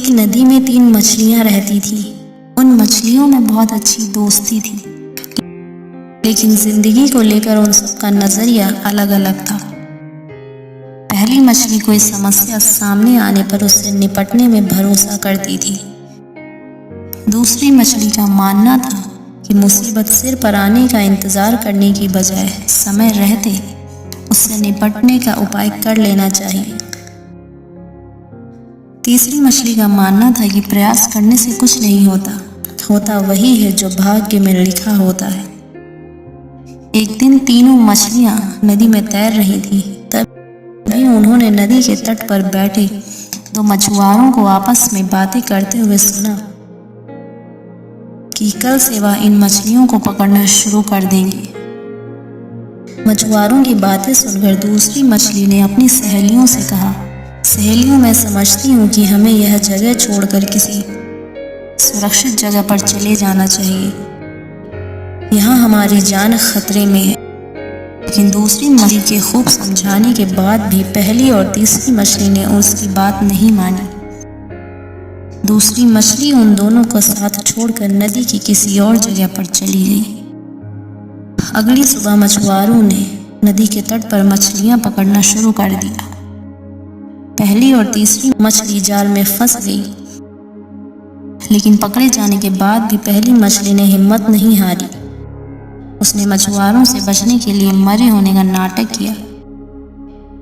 एक नदी में 3 मछलियां रहती थीं। उन मछलियों में बहुत अच्छी दोस्ती थी, लेकिन जिंदगी को लेकर उन सबका नजरिया अलग अलग था। पहली मछली कोई समस्या सामने आने पर उससे निपटने में भरोसा करती थी। दूसरी मछली का मानना था कि मुसीबत सिर पर आने का इंतजार करने की बजाय समय रहते उससे निपटने का उपाय कर लेना चाहिए। तीसरी मछली का मानना था कि प्रयास करने से कुछ नहीं होता, होता वही है जो भाग्य में लिखा होता है। एक दिन तीनों मछलियां नदी में तैर रही थीं। तभी उन्होंने नदी के तट पर बैठे 2 मछुआरों को आपस में बातें करते हुए सुना कि कल से वह इन मछलियों को पकड़ना शुरू कर देंगे। मछुआरों की बातें सुनकर दूसरी मछली ने अपनी सहेलियों से कहा, सहेलियों, मैं समझती हूँ कि हमें यह जगह छोड़कर किसी सुरक्षित जगह पर चले जाना चाहिए। यहाँ हमारी जान खतरे में है। लेकिन दूसरी मछली के खूब समझाने के बाद भी पहली और तीसरी मछली ने उसकी बात नहीं मानी। दूसरी मछली उन दोनों को साथ छोड़कर नदी की किसी और जगह पर चली गई। अगली सुबह मछुआरों ने नदी के तट पर मछलियां पकड़ना शुरू कर दिया। पहली और तीसरी मछली जाल में फंस गई, लेकिन पकड़े जाने के बाद भी पहली मछली ने हिम्मत नहीं हारी। उसने मछुआरों से बचने के लिए मरे होने का नाटक किया।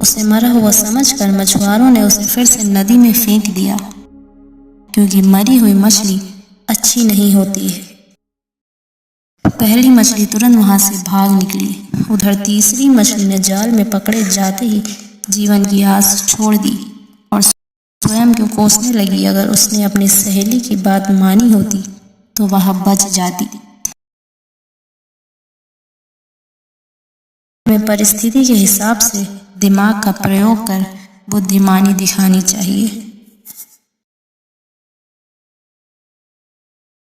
उसे मरा हुआ समझकर मछुआरों ने उसे फिर से नदी में फेंक दिया, क्योंकि मरी हुई मछली अच्छी नहीं होती है। पहली मछली तुरंत वहां से भाग निकली। उधर तीसरी मछली ने जाल में पकड़े जाते ही जीवन की आस छोड़ दी और स्वयं को कोसने लगी। अगर उसने अपनी सहेली की बात मानी होती तो वह बच जाती। हमें परिस्थिति के हिसाब से दिमाग का प्रयोग कर बुद्धिमानी दिखानी चाहिए।